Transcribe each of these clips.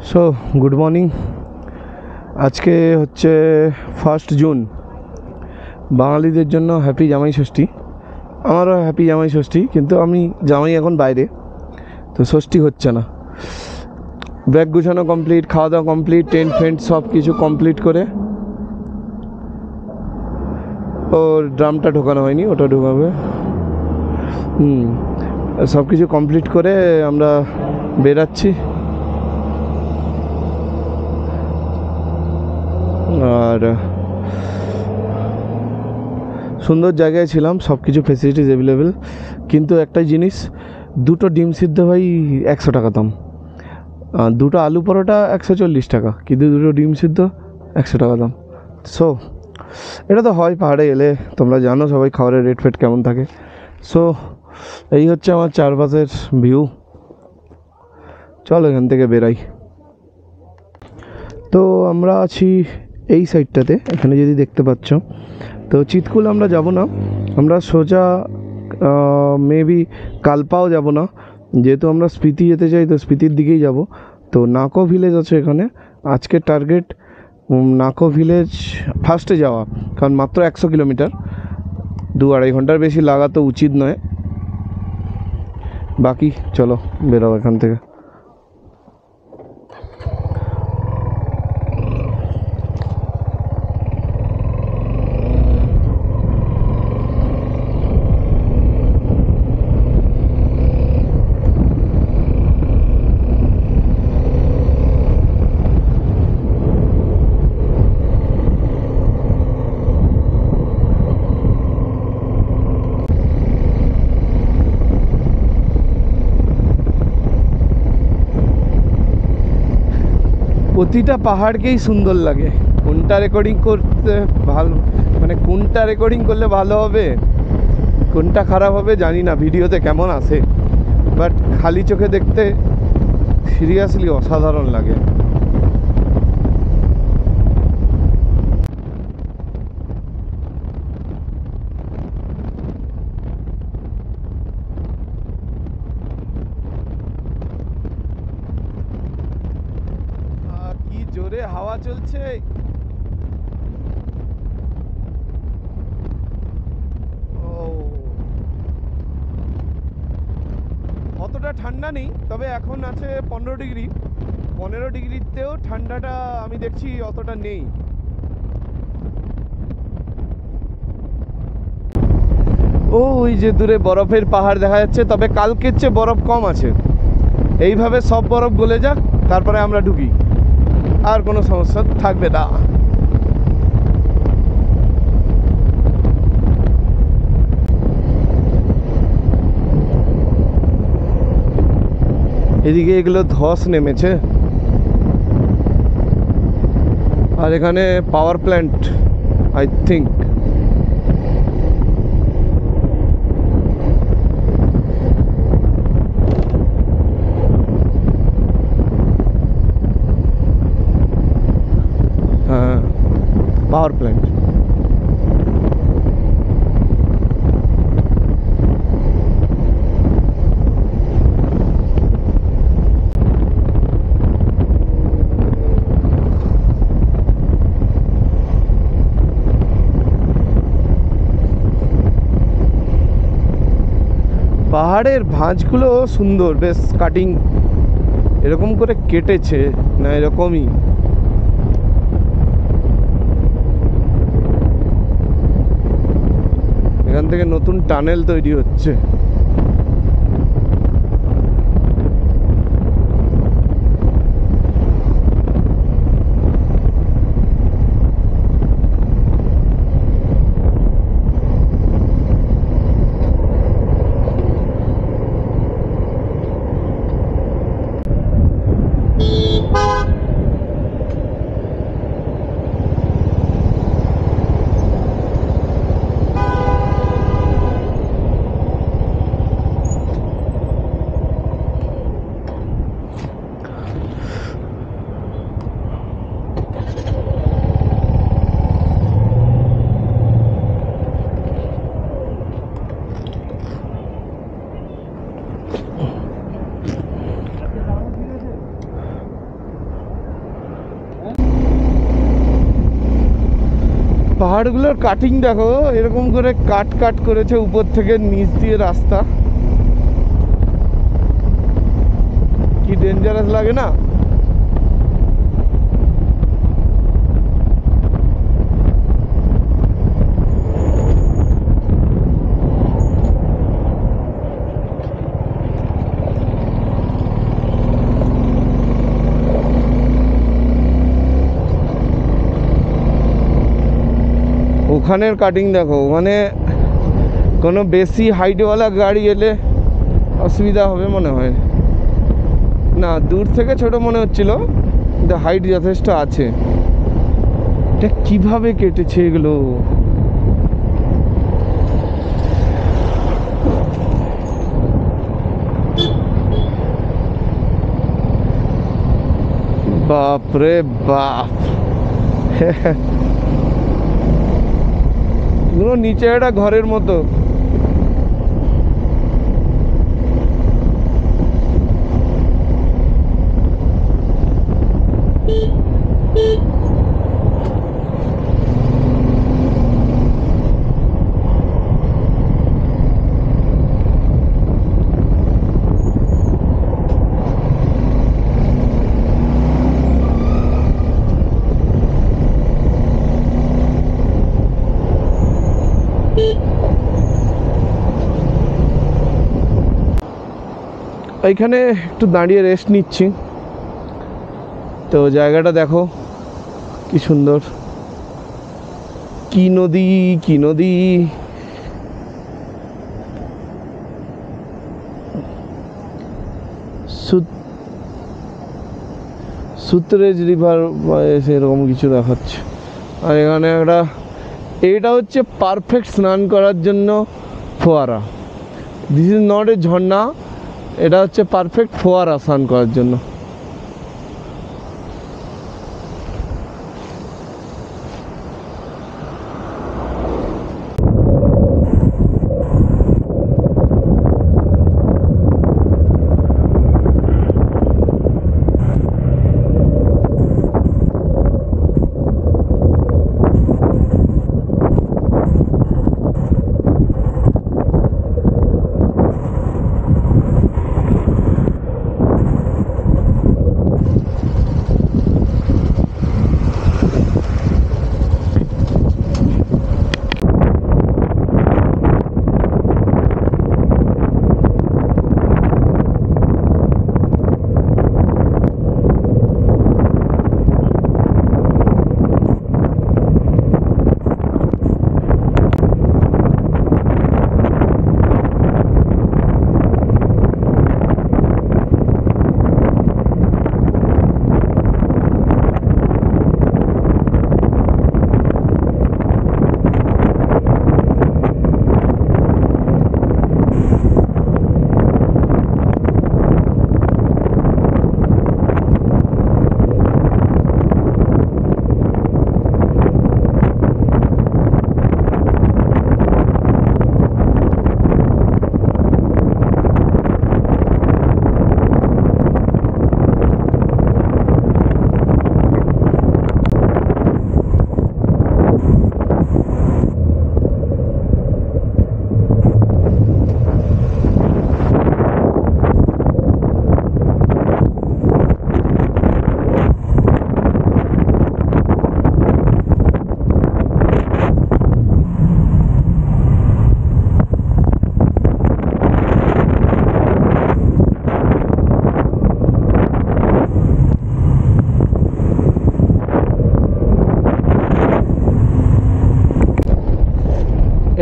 So good morning. আজকে হচ্ছে 1 June, বাঙালিদের জন্য হ্যাপি জামাই ষষ্ঠী। আমারও হ্যাপি জামাই ষষ্ঠী, কিন্তু আমি জামাই এখন বাইরে, তো ষষ্ঠী হচ্ছে না। ব্যাগ গুছানো কমপ্লিট, খাওয়া দাওয়া কমপ্লিট, টেন্ট ফেন্ট সব কিছু কমপ্লিট করে, ওর ড্রামটা ঢোকানো হয়নি, ওটা ঢোকাবে। সব কিছু কমপ্লিট করে আমরা বেরাচ্ছি। আর সুন্দর জায়গায় ছিলাম, সব কিছু ফেসিলিটিস অ্যাভেলেবেল, কিন্তু একটা জিনিস, দুটো ডিম সিদ্ধ ভাই 100 টাকা দাম, দুটো আলু পরোটা 140 টাকা, কিন্তু দুটো ডিম সিদ্ধ 100 টাকা দাম। সো এটা তো হয় পাহাড়ে এলে, তোমরা জানো সবাই খাবারের রেট ফেট কেমন থাকে। সো এই হচ্ছে আমার চারপাশের ভিউ। চল এখান থেকে বেরাই। তো আমরা আছি এই সাইডটাতে, এখানে যদি দেখতে পাচ্ছ। তো চিৎকুল আমরা যাব না, আমরা সোজা মেবি কালপাও যাব না, যেহেতু আমরা স্পিতি যেতে চাই, তো স্পিতির দিকেই যাব। তো নাকো ভিলেজ আছে এখানে, আজকের টার্গেট নাকো ভিলেজ ফার্স্টে যাওয়া, কারণ মাত্র 100 কিলোমিটার, 2-2.5 ঘন্টার বেশি লাগা তো উচিত নয়। বাকি চলো বেরোবো এখান থেকে। প্রতিটা পাহাড়কেই সুন্দর লাগে। কোনটা রেকর্ডিং করতে ভালো, মানে কোনটা রেকর্ডিং করলে ভালো হবে, কোনটা খারাপ হবে জানি না, ভিডিওতে কেমন আসে, বাট খালি চোখে দেখতে সিরিয়াসলি অসাধারণ লাগে। কি জোরে হাওয়া চলছে। অতটা ঠান্ডা নেই, তবে এখন আছে 15 ডিগ্রি। 15 ডিগ্রিতেও ঠান্ডাটা আমি দেখছি অতটা নেই। ওই যে দূরে বরফের পাহাড় দেখা যাচ্ছে, তবে কালকের চেয়ে বরফ কম আছে। এইভাবে সব বরফ গলে যাক, তারপরে আমরা ঢুকি, আর কোনো সমস্যা থাকবে না। এদিকে এগুলো ধস নেমেছে, আর এখানে পাওয়ার প্ল্যান্ট আই থিঙ্ক। হ্যাঁ, পাওয়ার প্ল্যান্ট। পাহাড়ের ভাঁজগুলো সুন্দর, বেশ কাটিং এরকম করে কেটেছে না, এরকমই। এখান থেকে নতুন টানেল তৈরি হচ্ছে। পাহাড়গুলোর কাটিং দেখো, এরকম করে কাট কাট করেছে উপর থেকে নিচ দিয়ে রাস্তা। কি ডেঞ্জারাস লাগে না? ওখানের কাটিং দেখো, ওখানে কোনো বেশি হাইটওয়ালা গাড়ি এলে অসুবিধা হবে মনে হয় না। দূর থেকে ছোট মনে হচ্ছিল, কিন্তু হাইট যথেষ্ট আছে। এটা কিভাবে কেটেছে এগুলো? বাপ রে বাপ! পুরো নিচে একটা ঘরের মতো। এইখানে একটু দাঁড়িয়ে রেস্ট নিচ্ছি। তো জায়গাটা দেখো কি সুন্দর, কি নদী, কি নদী! সুতরেজ রিভার এরকম কিছু দেখাচ্ছে। আর এখানে এটা হচ্ছে পারফেক্ট স্নান করার জন্য ফোয়ারা। দিস ইজ নট এ ঝর্ণা, এটা হচ্ছে পারফেক্ট ফোয়ারা স্নান করার জন্য।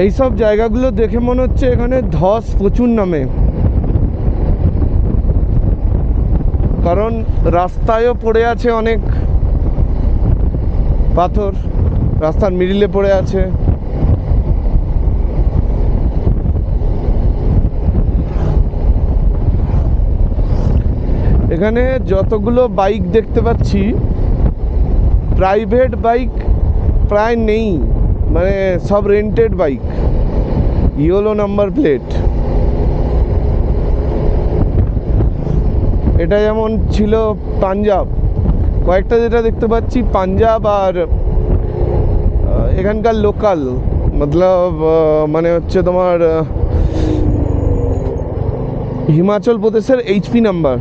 এইসব জায়গাগুলো দেখে মনে হচ্ছে এখানে ধস প্রচুর নামে, কারণ রাস্তায়ও পড়ে আছে অনেক পাথর, রাস্তার মিডিলে পড়ে আছে। এখানে যতগুলো বাইক দেখতে পাচ্ছি, প্রাইভেট বাইক প্রায় নেই, মানে সব rented bike, yellow number plate. এটা যেমন ছিল পাঞ্জাব, কয়েকটা যেটা দেখতে পাচ্ছি পাঞ্জাব, আর এখানকার লোকাল মতলব মানে হচ্ছে তোমার হিমাচল প্রদেশের এইচপি নাম্বার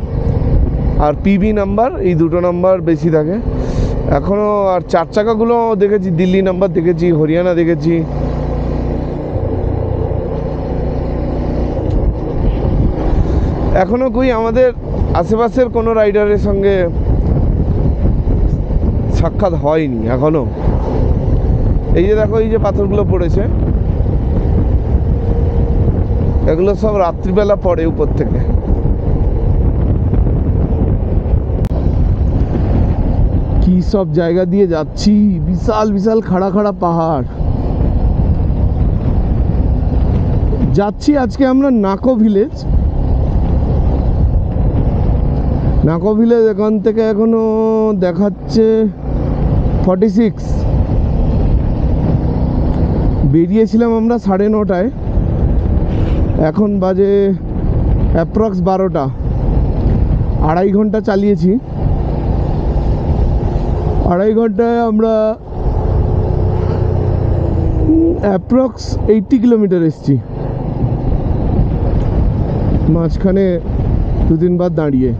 আর পিবি নাম্বার, এই দুটো নাম্বার বেশি থাকে এখনও। আর 4 চাকাগুলো দেখেছি, দিল্লি নাম্বার দেখেছি, হরিয়ানা দেখেছি। এখনও কই আমাদের আশেপাশের কোনো রাইডারের সঙ্গে সাক্ষাৎ হয়নি এখনও। এই যে দেখো, এই যে পাথরগুলো পড়েছে, এগুলো সব রাত্রিবেলা পড়ে উপর থেকে। কি সব জায়গা দিয়ে যাচ্ছি, বিশাল বিশাল খাড়া খাড়া পাহাড়। যাচ্ছি আজকে আমরা নাকো ভিলেজ। নাকো ভিলেজ এখান থেকে এখনো দেখাচ্ছে 46। বেরিয়েছিলাম আমরা 9:30, এখন বাজে অ্যাপ্রক্স 12টা। 2.5 ঘন্টা চালিয়েছি। 2.5 ঘন্টায় আমরা অ্যাপ্রক্স 80 কিলোমিটার এসেছি, মাঝখানে 2-3 বার দাঁড়িয়ে।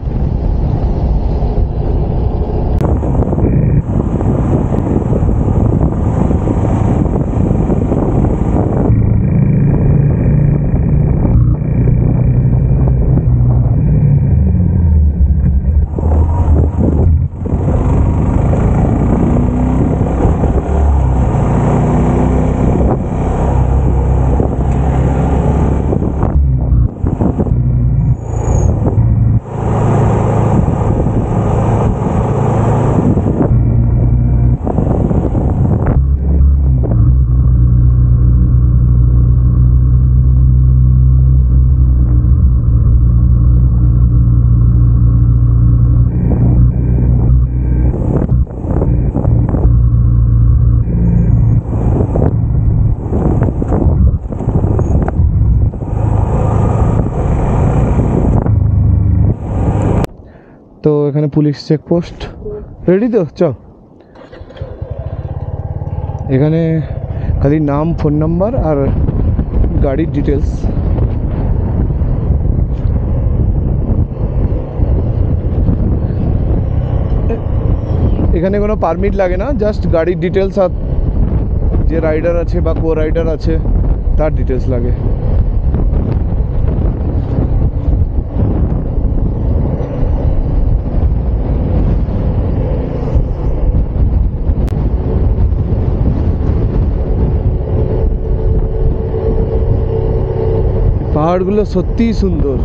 তো এখানে পুলিশ চেকপোস্ট। রেডি তো? চ। এখানে খালি নাম, ফোন নাম্বার আর গাড়ির ডিটেলস। এখানে কোনো পারমিট লাগে না, জাস্ট গাড়ির ডিটেলস আর যে রাইডার আছে বা কো রাইডার আছে তার ডিটেলস লাগে। পাহাড়গুলো সত্যিই সুন্দর।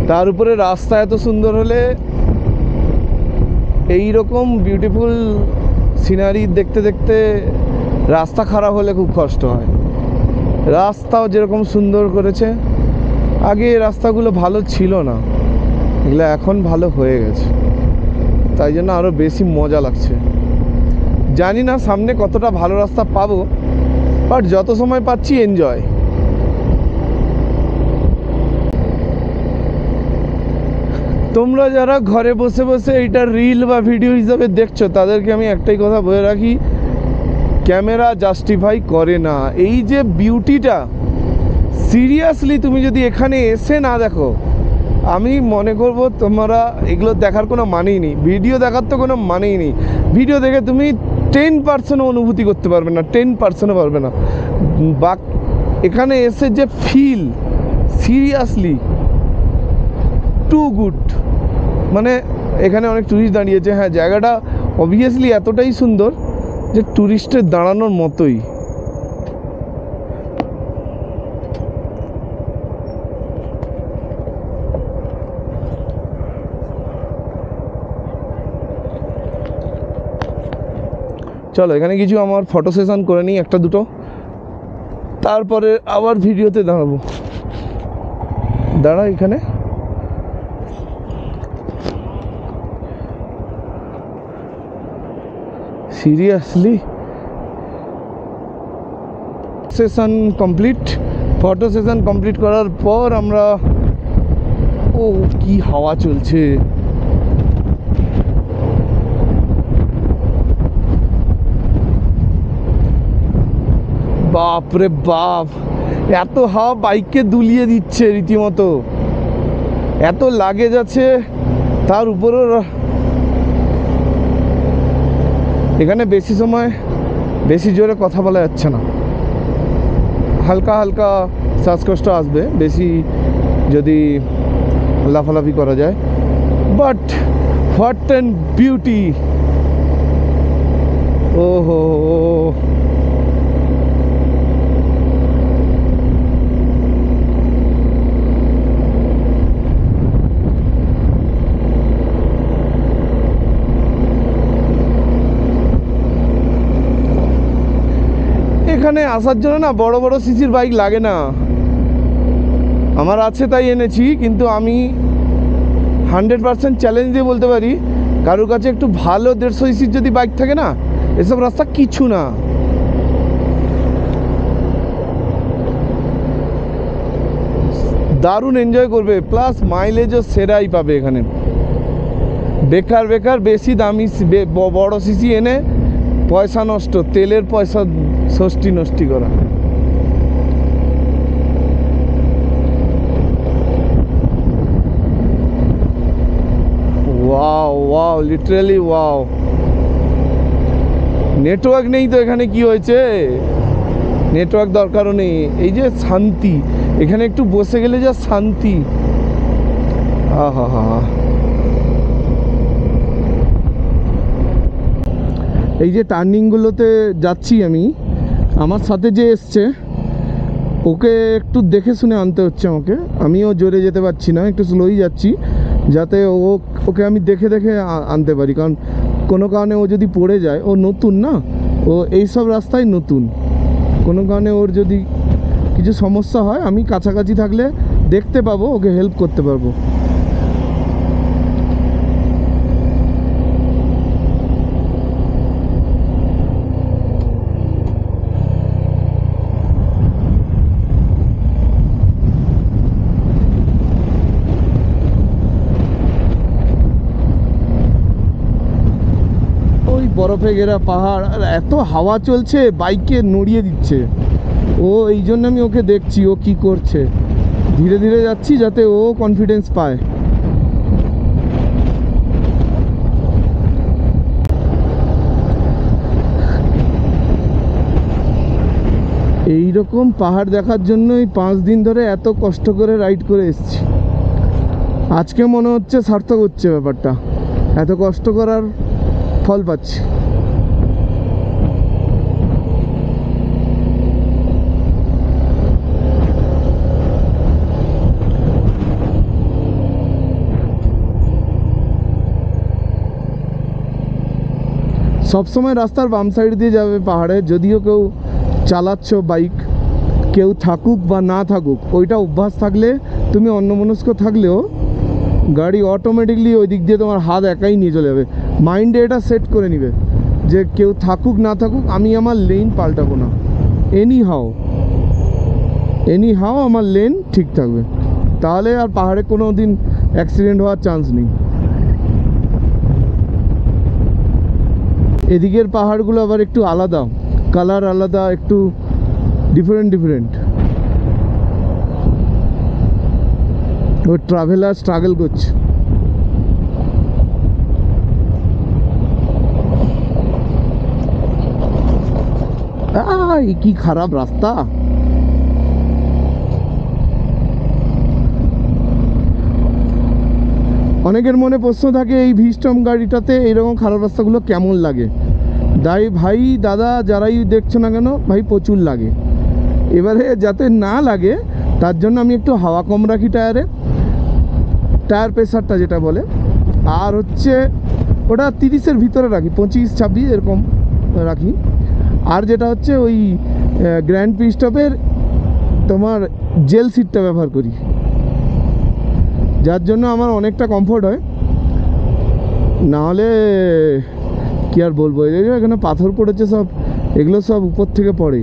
তার উপরে রাস্তা এত সুন্দর হলে এই রকম বিউটিফুল সিনারি দেখতে দেখতে রাস্তা খারাপ হলে খুব কষ্ট হয়। রাস্তাও যেরকম সুন্দর করেছে, আগে রাস্তাগুলো ভালো ছিল না, এগুলো এখন ভালো হয়ে গেছে, তাই জন্য আরও বেশি মজা লাগছে। জানি না সামনে কতটা ভালো রাস্তা পাবো, বাট যত সময় পাচ্ছি এনজয়। তোমরা যারা ঘরে বসে বসে এইটা রিল বা ভিডিও হিসাবে দেখছো, তাদেরকে আমি একটাই কথা বলে রাখি, ক্যামেরা জাস্টিফাই করে না এই যে বিউটিটা। সিরিয়াসলি তুমি যদি এখানে এসে না দেখো, আমি মনে করব তোমরা এগুলো দেখার কোনো মানেই নেই, ভিডিও দেখার তো কোনো মানেই নেই। ভিডিও দেখে তুমি 10% অনুভূতি করতে পারবে না, 10% পারবে না। বা এখানে এসে যে ফিল, সিরিয়াসলি টু গুড। মানে এখানে অনেক ট্যুরিস্ট দাঁড়িয়েছে, হ্যাঁ জায়গাটা অবভিয়াসলি এতটাই সুন্দর যে ট্যুরিস্টের দাঁড়ানোর মতোই। চলো এখানে কিছু আমার ফটো সেশন করে নিই, একটা দুটো, তারপরে আবার ভিডিওতে দাঁড়াবো। দাঁড়া এখানে। Seriously session complete, photo session complete করার পর আমরা, ও কি হাওয়া চলছে, বাপ রে বাপ, এত হাওয়া বাইককে দুলিয়ে দিচ্ছে রীতিমতো, এত লাগেজ আছে তার উপরও। এখানে বেশি সময় বেশি জোরে কথা বলা যাচ্ছে না, হালকা হালকা শ্বাসকষ্ট আসবে বেশি যদি লাফালাফি করা যায়। বাট হোয়াট অ্যান বিউটি, ওহো, এখানে আসার জন্য না বড় বড় সিসির বাইক লাগে না, আমার আছে তাই এনেছি। কিন্তু আমি 100% চ্যালেঞ্জ দিয়ে বলতে পারি, কারোর কাছে একটু ভালো 150 সিসির যদি বাইক থাকে না, এসব রাস্তা কিছু না। দারুণ এনজয় করবে, প্লাস মাইলেজও সেরাই পাবে এখানে। বেকার বেকার বেশি দামি বড় সিসি এনে পয়সা নষ্ট, তেলের পয়সা ষষ্ঠী নষ্টি করা। Wow wow, literally wow. Network নেই তো এখানে, কি হয়েছে? নেটওয়ার্ক দরকারও নেই। এই যে শান্তি, এখানে একটু বসে গেলে যা শান্তি, আহা হা। এই যে টার্নিংগুলোতে যাচ্ছি আমি, আমার সাথে যে এসছে ওকে একটু দেখে শুনে আনতে হচ্ছে আমাকে, আমিও জোরে যেতে পারছি না, একটু স্লোই যাচ্ছি, যাতে ওকে আমি দেখে দেখে আনতে পারি। কারণ কোনো কারণে ও যদি পড়ে যায়, ও নতুন না, ও এইসব রাস্তায় নতুন, কোনো কারণে ওর যদি কিছু সমস্যা হয়, আমি কাছাকাছি থাকলে দেখতে পাবো, ওকে হেল্প করতে পারবো। বরফে ঘেরা পাহাড়, আর এত হাওয়া চলছে, বাইককে নড়িয়ে দিচ্ছে। ও এই জন্য আমি ওকে দেখছি ও কি করছে, ধীরে ধীরে যাচ্ছি যাতে ও কনফিডেন্স পায়। এই রকম পাহাড় দেখার জন্যই 5 দিন ধরে এত কষ্ট করে রাইড করে এসেছি। আজকে মনে হচ্ছে সার্থক হচ্ছে ব্যাপারটা, এত কষ্ট করার ফল পাচ্ছি। সবসময় রাস্তার বাম সাইড দিয়ে যাবে পাহাড়ে, যদিও কেউ চালাচ্ছ বাইক, কেউ থাকুক বা না থাকুক, ওইটা অভ্যাস থাকলে তুমি অন্যমনস্ক থাকলেও গাড়ি অটোমেটিকলি ওই দিক দিয়ে তোমার হাত একাই নিয়ে চলে যাবে। মাইন্ডে এটা সেট করে নিবে যে কেউ থাকুক না থাকুক, আমি আমার লেন পাল্টাবো না, এনি হাও আমার লেন ঠিক থাকবে, তাহলে আর পাহাড়ে কোনো দিন অ্যাক্সিডেন্ট হওয়ার চান্স নেই। এদিকের পাহাড়গুলো আবার একটু আলাদা, কালার আলাদা, একটু ডিফারেন্ট। ও ট্রাভেলার স্ট্রাগল করছে। কি খারাপ রাস্তা, অনেকের মনে প্রশ্ন থাকে এই ভিস্টম গাড়িটাতে এইরকম খারাপ রাস্তাগুলো কেমন লাগে। ভাই দাদা যারাই দেখছো না কেন, ভাই প্রচুর লাগে। এবারে যাতে না লাগে তার জন্য আমি একটু হাওয়া কম রাখি টায়ার প্রেসারটা যেটা বলে, আর হচ্ছে ওটা 30-এর ভিতরে রাখি, 25-26 এরকম রাখি। আর যেটা হচ্ছে ওই গ্র্যান্ড পিস্টপের তোমার জেল সিটটা ব্যবহার করি, যার জন্য আমার অনেকটা কমফোর্ট হয়। নাহলে কি আর বলবো, এখানে পাথর পড়েছে সব, এগুলো সব উপর থেকে পড়ে।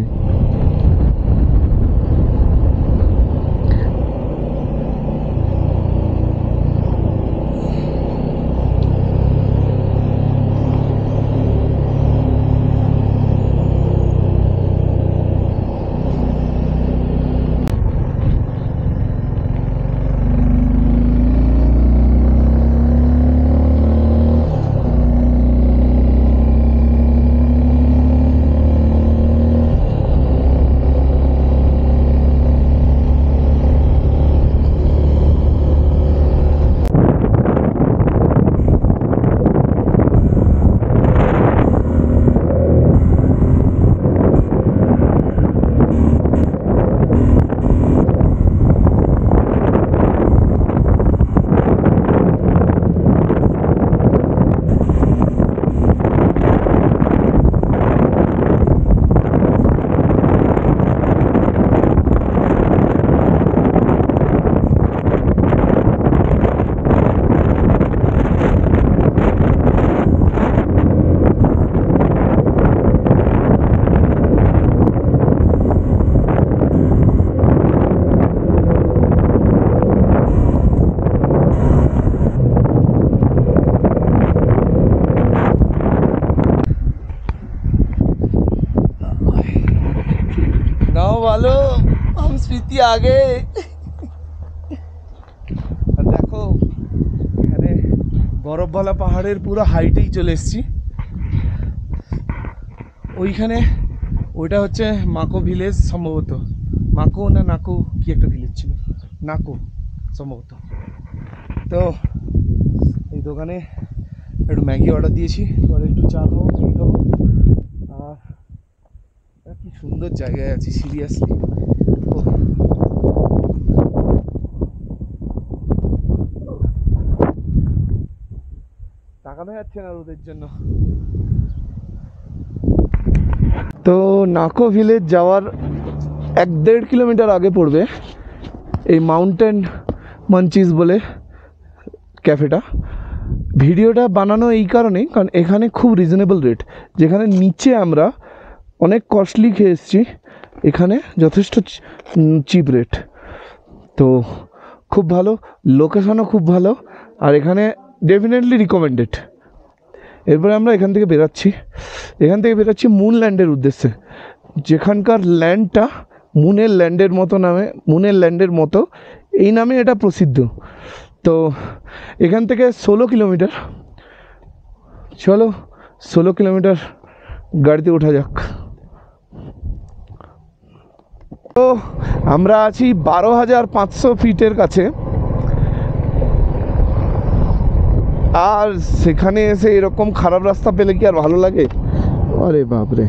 আগে। দেখো এখানে বরফওয়ালা পাহাড়ের পুরো হাইটেই চলে এসেছি। ওইখানে ওইটা হচ্ছে মাকো ভিলেজ সম্ভবত, মাকো না নাকো কি একটা ভিলেজ ছিল, নাকো সম্ভবত। তো এই দোকানে একটু ম্যাগি অর্ডার দিয়েছি, এবার একটু চা খাবো, ম্যাগি খাবো। আর কি সুন্দর জায়গায় আছি সিরিয়াসলি। তাকানো যাচ্ছে না রোদের জন্য। তো নাকো ভিলেজ যাওয়ার 1-1.5 কিলোমিটার আগে পড়বে এই মাউন্টেন মাঞ্চিস বলে ক্যাফেটা। ভিডিওটা বানানো এই কারণেই কারণ এখানে খুব রিজনেবল রেট, যেখানে নিচে আমরা অনেক কস্টলি খেয়ে এসেছি, এখানে যথেষ্ট চিপ রেট। তো খুব ভালো, লোকেশনও খুব ভালো, আর এখানে ডেফিনেটলি রিকমেন্ডেড। এরপরে আমরা এখান থেকে বেরাচ্ছি মুনল্যান্ডের উদ্দেশ্যে, যেখানকার ল্যান্ডটা মুনের ল্যান্ডের মতো এই নামে এটা প্রসিদ্ধ। তো এখান থেকে 16 কিলোমিটার, চলো 16 কিলোমিটার গাড়িতে ওঠা যাক। তো আমরা আছি 12,500 ফিটের কাছে, আর সেখানে এসে এরকম খারাপ রাস্তা পেলে কি আর ভালো লাগে? আরে বাপরে,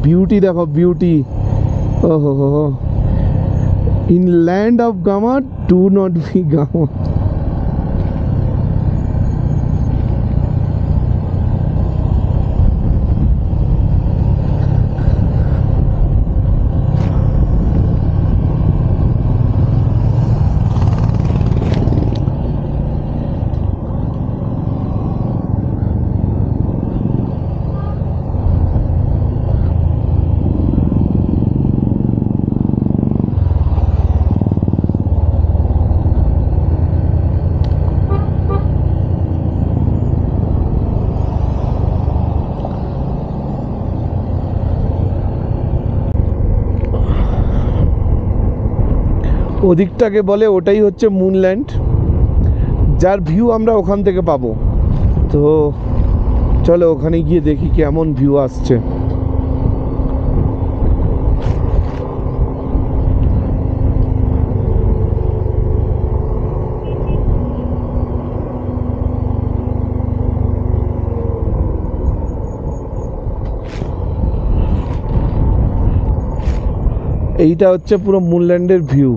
বিউটি দেখো বিউটি। ওহো হো, in land of gamma do not be gamma. ওদিকটাকে বলে, ওটাই হচ্ছে মুনল্যান্ড, যার ভিউ আমরা ওখান থেকে পাবো। তো চলো ওখানে গিয়ে দেখি কেমন ভিউ আসছে। এইটা হচ্ছে পুরো মুনল্যান্ডের view.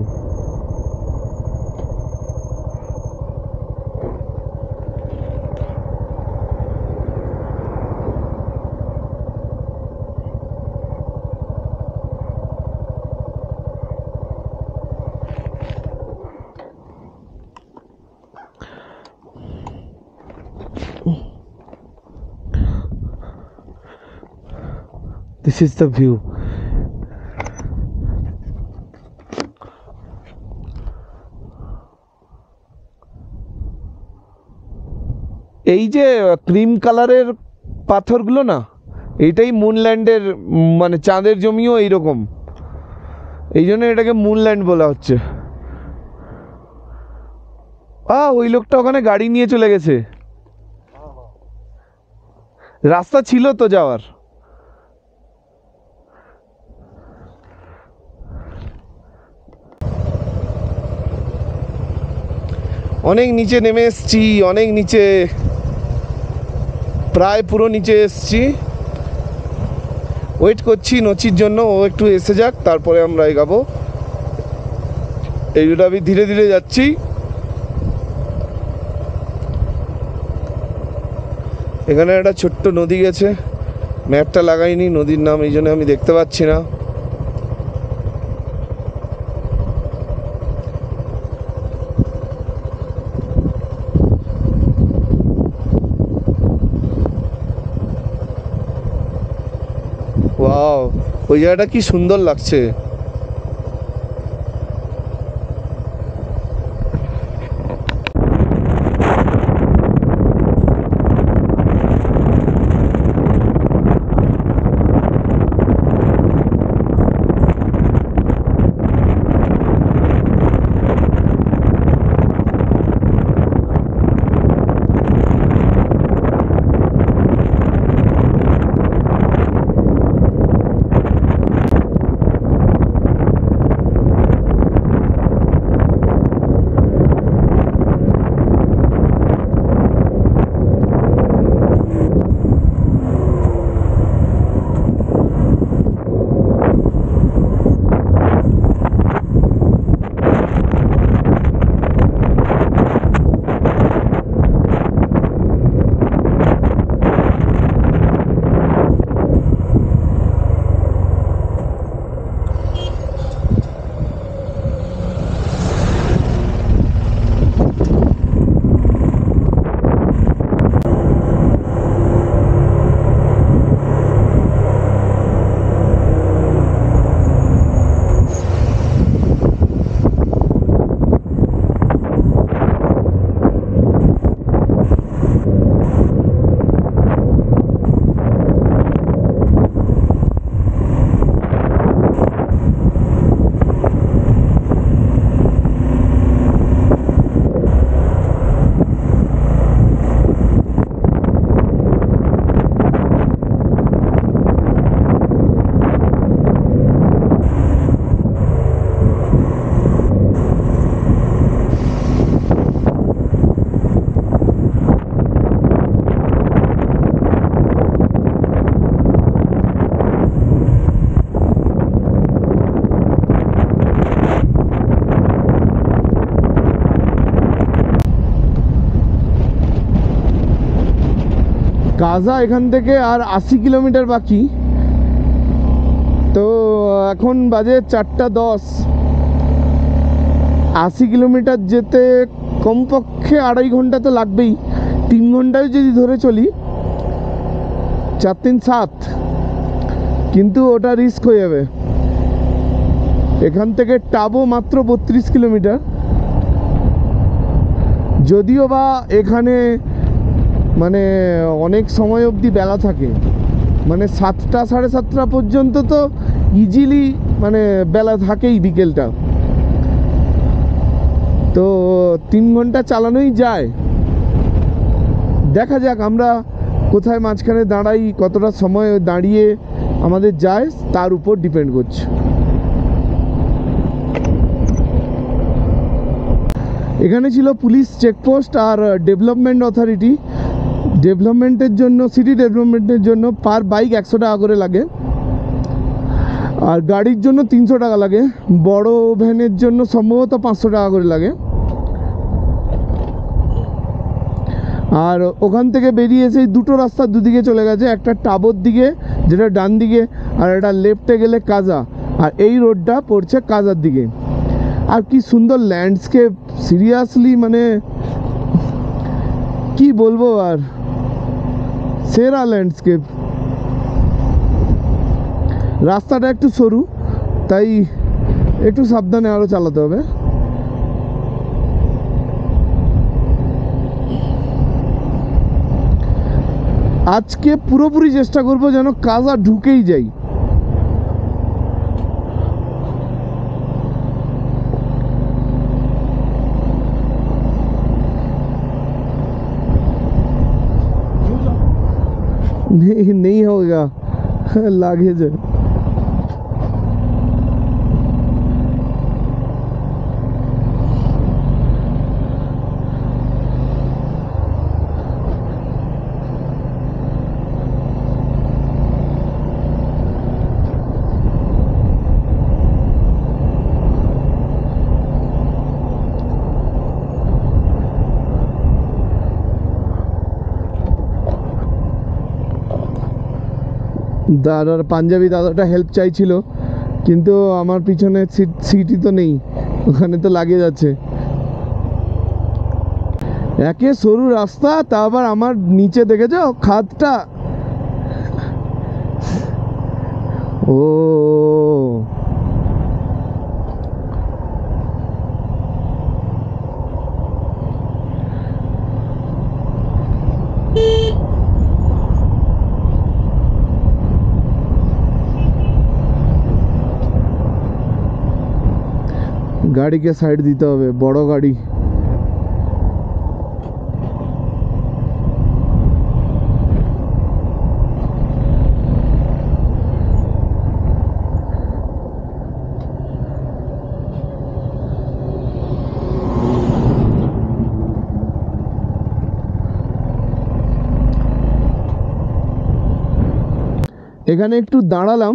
This is the view. এই যে ক্রিম কালারের পাথরগুলো না, এইটাই মুনল্যান্ডের, মানে চাঁদের জমিও এইরকম, এই জন্য এটাকে মুনল্যান্ড বলা হচ্ছে। ওই লোকটা ওখানে গাড়ি নিয়ে চলে গেছে, রাস্তা ছিল তো যাওয়ার। অনেক নিচে নেমে এসছি, অনেক নিচে, প্রায় পুরো নিচে এসছি। ওয়েট করছি নচির জন্য, ও একটু এসে যাক, তারপরে আমরা এগাবো। এইটা আমি ধীরে ধীরে যাচ্ছি। এখানে একটা ছোট্ট নদী গেছে, ম্যাপটা লাগাইনি নদীর নাম, এই জন্য আমি দেখতে পাচ্ছি না। ওয়াও, ওই জায়গাটা কি সুন্দর লাগছে। কাজা এখান থেকে আর 80 কিলোমিটার বাকি। তো এখন বাজে 4:10। 80 কিলোমিটার যেতে কমপক্ষে 2.5 ঘন্টা তো লাগবেই। 3 ঘন্টায় যদি ধরে চলি 4 3 7, কিন্তু ওটা রিস্ক হয়ে যাবে। এখান থেকে টাবো মাত্র 32 কিলোমিটার। যদিও বা এখানে মানে অনেক সময় অবধি বেলা থাকে, মানে 7টা 7:30 পর্যন্ত তো ইজিলি মানে বেলা থাকেই বিকেলটা। তো 3 ঘন্টা চালানোই যায়। দেখা যাক আমরা কোথায় মাঝখানে দাঁড়াই, কতটা সময় দাঁড়িয়ে আমাদের যায় তার উপর ডিপেন্ড করছে। এখানে ছিল পুলিশ চেকপোস্ট আর ডেভেলপমেন্ট অথরিটি। ডেভেলপমেন্টের জন্য, সিটি ডেভেলপমেন্টের জন্য পার বাইক 100 টাকা করে লাগে, আর গাড়ির জন্য 300 টাকা লাগে। বড় ভ্যানের জন্য সম্ভবত 500 টাকা করে লাগে। আর ওখান থেকে বেরিয়ে এসে দুটো রাস্তা দুদিকে চলে গেছে, একটা টাবোর দিকে যেটা ডান দিকে, আর একটা লেফটে গেলে কাজা, আর এই রোডটা পড়ছে কাজার দিকে। আর কি সুন্দর ল্যান্ডস্কেপ, সিরিয়াসলি মানে কি বলবো, আর সেরা ল্যান্ডস্কেপ। রাস্তাটা একটু সরু, তাই একটু সাবধানে আরও চালাতে হবে। আজকে পুরোপুরি চেষ্টা করব যেন কাজা ঢুকেই যাই। नहीं होगा, लागेज है। দাদার পাঞ্জাবি দাদাটা হেল্প চাইছিল, কিন্তু আমার পিছনে সিটই তো নেই, ওখানে তো লাগে যাচ্ছে। একে সরু রাস্তা, তা আবার আমার নিচে দেখেছো খাদটা, ও গাড়িকে সাইড দিতে হবে, বড় গাড়ি। এখানে একটু দাঁড়ালাম,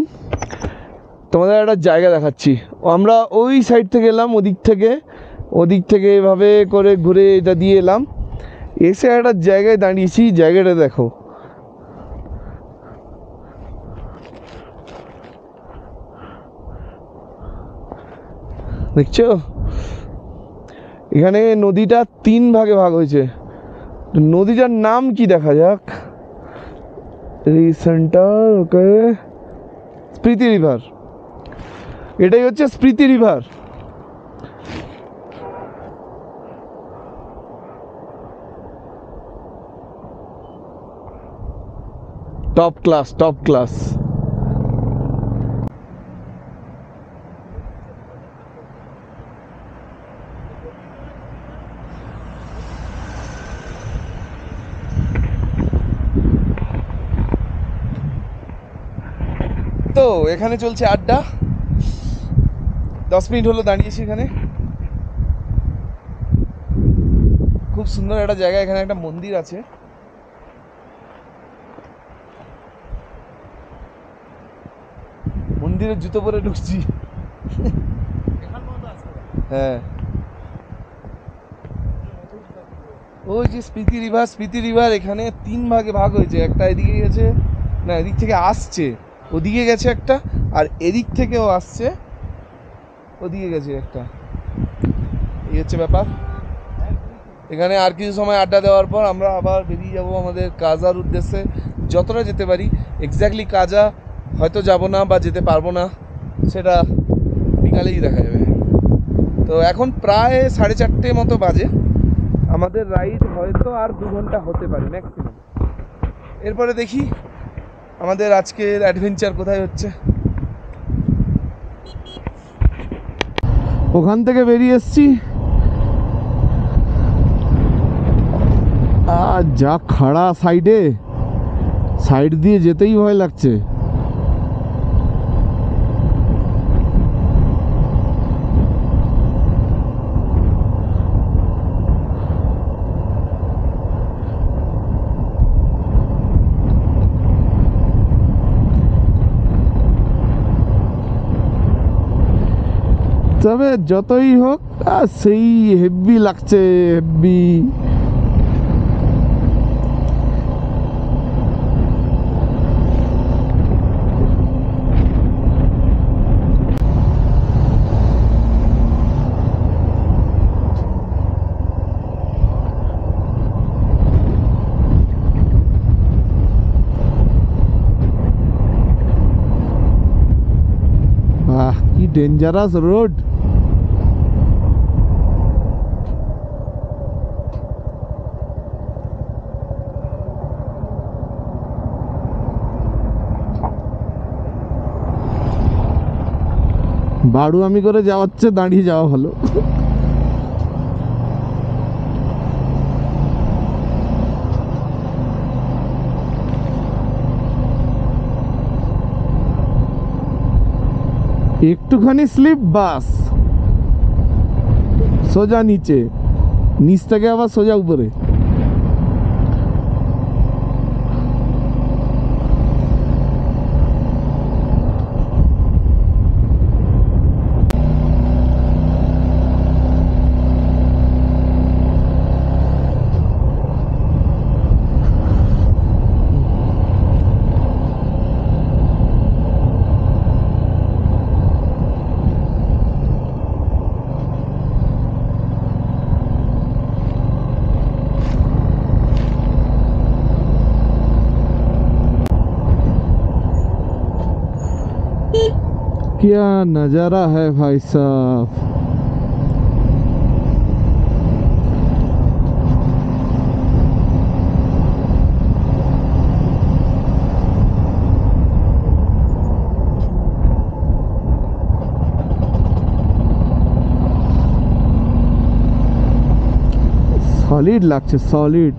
তোমাদের একটা জায়গা দেখাচ্ছি। আমরা ওই সাইড থেকে এলাম, ওদিক থেকে এভাবে করে ঘুরে এটা দিয়ে এলাম, এসে একটা জায়গায় দাঁড়িয়েছি। জায়গাটা দেখো, দেখছো? এখানে নদীটা 3 ভাগে ভাগ হয়েছে। নদীটার নাম কি দেখা যাক, রিসেন্টার, ওকে, স্পিতি রিভার। এটাই হচ্ছে Spiti river. Top class, top class. তো এখানে চলছে আড্ডা। 10 মিনিট হলো দাঁড়িয়েছি এখানে। খুব সুন্দর একটা জায়গা। এখানে একটা মন্দির আছে। মন্দিরে জুতো পরে ঢুকছি। হ্যাঁ, ওই যে স্পিতি রিভার এখানে 3 ভাগে ভাগ হয়েছে। একটা এদিকে গেছে, না এদিক থেকে আসছে, ওদিকে গেছে একটা, আর এদিক থেকেও আসছে, ওদিকে গেছে একটা। এই হচ্ছে ব্যাপার। এখানে আর কিছু সময় আড্ডা দেওয়ার পর আমরা আবার বেরিয়ে যাব আমাদের কাজার উদ্দেশ্যে, যতটা যেতে পারি। এক্স্যাক্টলি কাজা হয়তো যাব না বা যেতে পারবো না, সেটা বিকালেই দেখা যাবে। তো এখন প্রায় 4:30 মতো বাজে। আমাদের রাইড হয়তো আর 2 ঘন্টা হতে পারে ম্যাক্সিমাম। এরপরে দেখি আমাদের আজকের অ্যাডভেঞ্চার কোথায় হচ্ছে। ওখান থেকে বেরিয়ে এসছি। যা খাড়া, সাইড দিয়ে যেতেই ভয় লাগছে। তবে যতই হোক সেই হেভি লাগছে, হেভি। কি ডেঞ্জারাস রোড। বাড়ুয়ামি করে যাওয়ার চেয়ে দাঁড়িয়ে যাওয়া ভালো। একটুখানি স্লিপ, বাস সোজা নিচ থেকে আবার সোজা উপরে। क्या नज़ारा है भाई साहब। সলিড লাগছে, সলিড।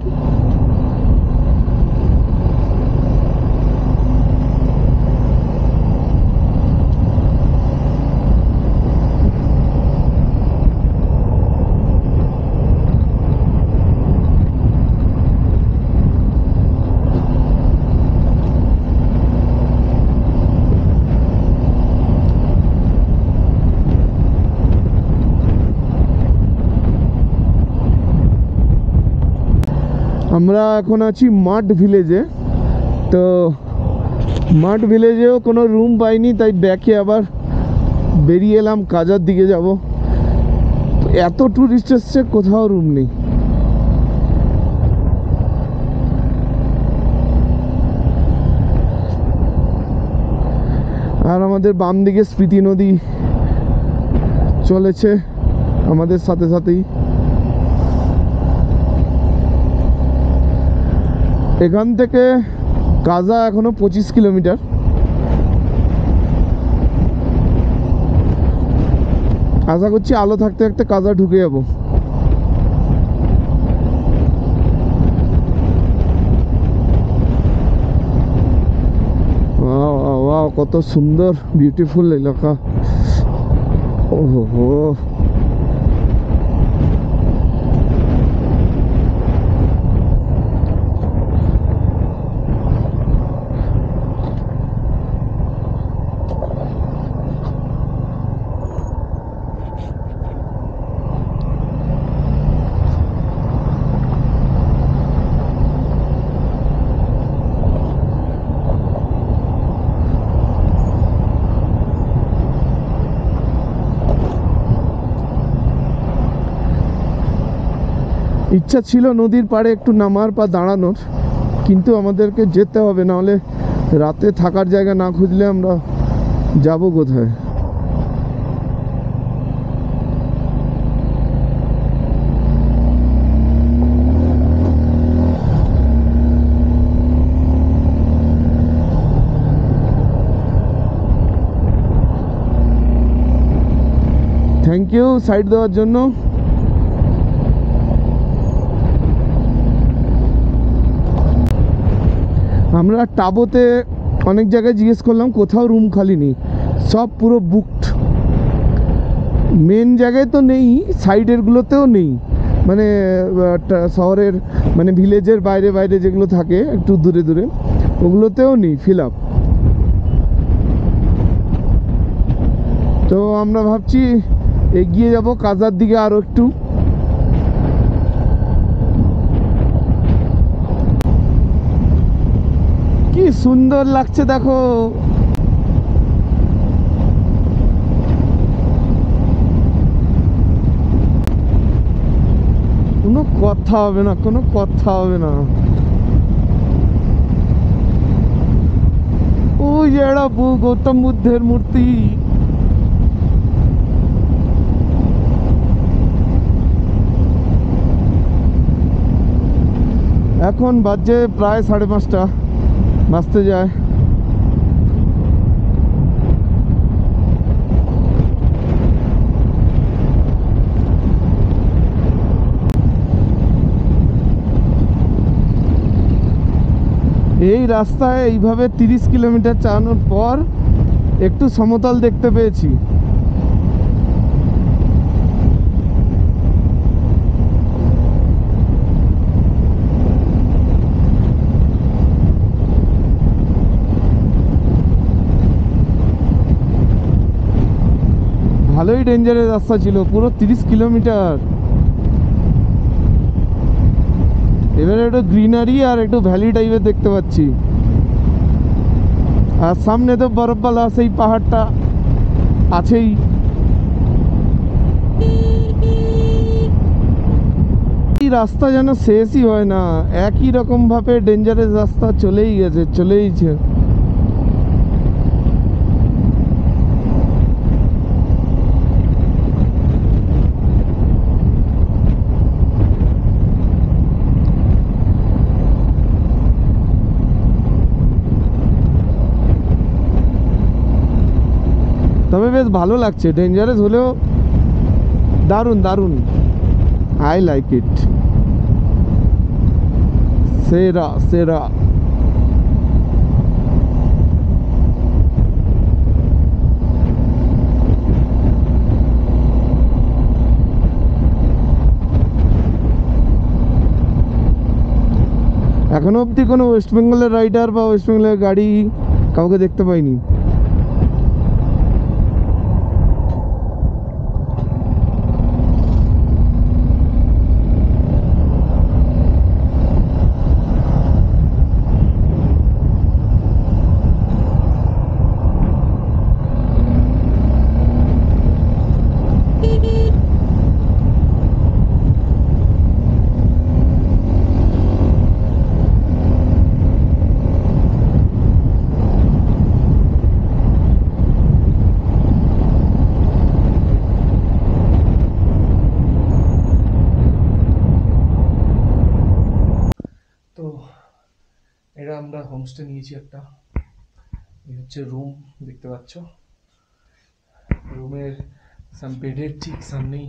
আমরা এখন আছি মাড ভিলেজে। তো মাড ভিলেজেও কোনো রুম পাইনি, তাই ব্যাকে আবার বেরিয়ে এলাম, কাজার দিকে যাব। এত ট্যুরিস্ট এসছে, কোথাও রুম নেই। আর আমাদের বাম দিকে স্পিতি নদী চলেছে আমাদের সাথে সাথেই। এখান থেকে কাজা এখনো 25 কিলোমিটার। আশা করছি আলো থাকতে থাকতে কাজা ঢুকে যাব। কত সুন্দর বিউটিফুল এলাকা। ওহো, ইচ্ছা ছিল নদীর পাড়ে একটু নামার বা দাঁড়ানোর, কিন্তু আমাদেরকে যেতে হবে, নাহলে রাতে থাকার জায়গা না খুঁজলে আমরা যাব কোথায়। থ্যাংক ইউ সাইড দেওয়ার জন্য। আমরা টাবোতে অনেক জায়গায় জিজ্ঞেস করলাম, কোথাও রুম খালি নেই, সব পুরো বুকড। মেন জায়গায় তো নেই, সাইডেরগুলোতেও নেই, মানে শহরের মানে ভিলেজের বাইরে বাইরে যেগুলো থাকে একটু দূরে দূরে, ওগুলোতেও নেই, ফিল আপ। তো আমরা ভাবছি এগিয়ে যাব কাজার দিকে আরও একটু। কি সুন্দর লাগছে দেখো। কোনো কথা হবে না, কোনো কথা হবে না। ওই যে একটা গৌতম বুদ্ধের মূর্তি। এখন বাজে প্রায় 5:30 বাজতে যায়। এই রাস্তায় এইভাবে 30 কিলোমিটার চালানোর পর একটু সমতল দেখতে পেয়েছি। ভালোই ডেঞ্জারের রাস্তা ছিল, পুরো 30 কিলোমিটার। এবারে একটু গ্রিনারি আর একটু ভ্যালি টাইপের দেখতে পাচ্ছি। আর সামনে তো বরফবালা সেই পাহাড়টা আছেই। এই রাস্তা যেন শেষই হয় না, একই রকম ভাবে ডেঞ্জারের রাস্তা চলেইছে। তবে বেশ ভালো লাগছে, ডেঞ্জারাস হলেও দারুণ দারুণ। আই লাইক ইট, সেরা সেরা। এখনো অবধি কোনো ওয়েস্ট বেঙ্গলের রাইডার বা ওয়েস্ট বেঙ্গলের গাড়ি কাউকে দেখতে পাইনি। তো এটা আমরা হোমস্টে নিয়েছি একটা, এই হচ্ছে রুম, দেখতে পাচ্ছ। রুমের বেডের ঠিক সামনেই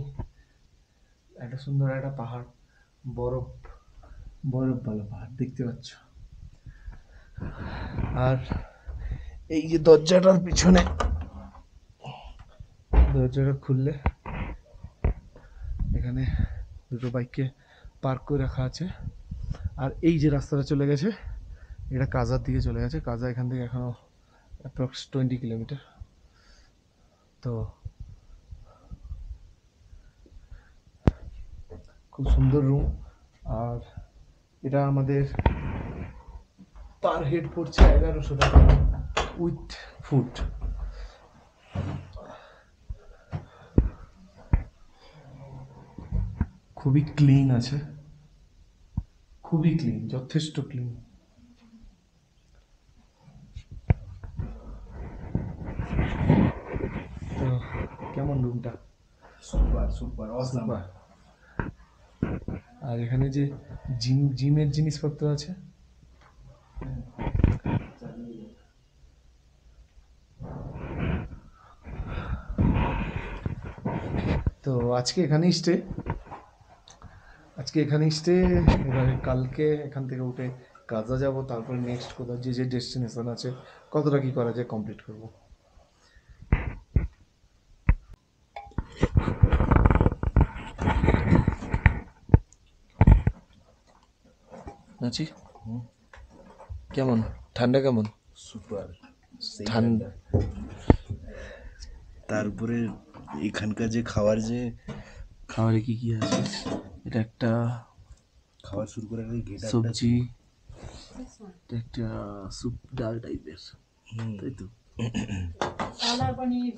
একটা সুন্দর একটা পাহাড়, বরফ বরফওয়ালা পাহাড় দেখতে পাচ্ছ। আর এই যে দরজাটার পিছনে, দরজাটা খুললে এখানে দুটো বাইককে পার্ক করে রাখা আছে। আর এই যে রাস্তাটা চলে গেছে, এটা কাজার দিকে চলে গেছে। কাজা এখান থেকে এখনো অ্যাপ্রক্স 20 কিলোমিটার। তো খুব সুন্দর রুম। আর এটা আমাদের পার হেড পড়ছে 1100 টাকা উইথ ফুড। খুবই ক্লিন আছে, খুবই ক্লিন, যথেষ্ট ক্লিন। তো কেমন রুমটা? Super super awesome. আর এখানে যে জিমের জিনিসপত্র আছে, তো আজকে এখানেই স্টে, এবারে কালকে এখান থেকে উঠে কাজা যাব, তারপরে নেক্সট কোথাও যে যে ডেস্টিনেশন আছে কতটা কি করা যায় কমপ্লিট করব। আছি কেমন, ঠান্ডা কেমন? সুপার ঠান্ডা। তারপরে এখানকার যে খাবারে কি কি আছে? এটা একটা খাওয়া শুরু করে গেট সবজি, এটা একটা স্যুপ ডাল টাইপের, তাই তো? पालक पनीर,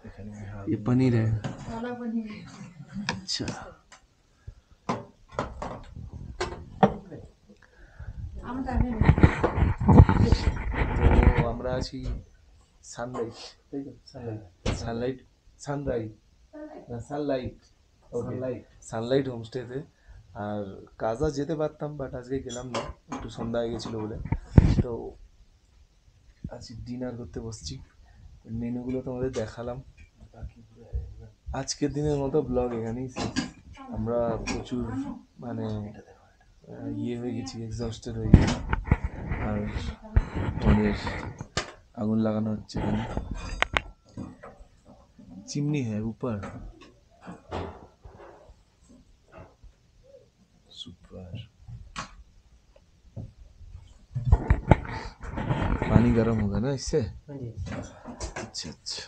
এখানে ये पनीर है। पालक पनीर। अच्छा, हम ताहे তো আমরা আছি সানলাইট, তাই তো? সানলাইট হোমস্টেতে। আর কাজা যেতে পারতাম, বাট আজকে গেলাম না, একটু সন্ধ্যা হয়ে গেছিলো বলে। তো আজকে ডিনার করতে বসছি, মেনুগুলো তোমাদের দেখালাম। আজকের দিনের মতো ব্লগ এখানেই শেষ। আমরা প্রচুর মানে ইয়ে হয়ে গেছি, এক্সস্টেড হয়ে গেছি। আর আমাদের আগুন লাগানো হচ্ছে এখানে, চিমনি হ্যাঁ উপর। সুপার। पानी गर्म होगा ना इससे? अच्छा अच्छा।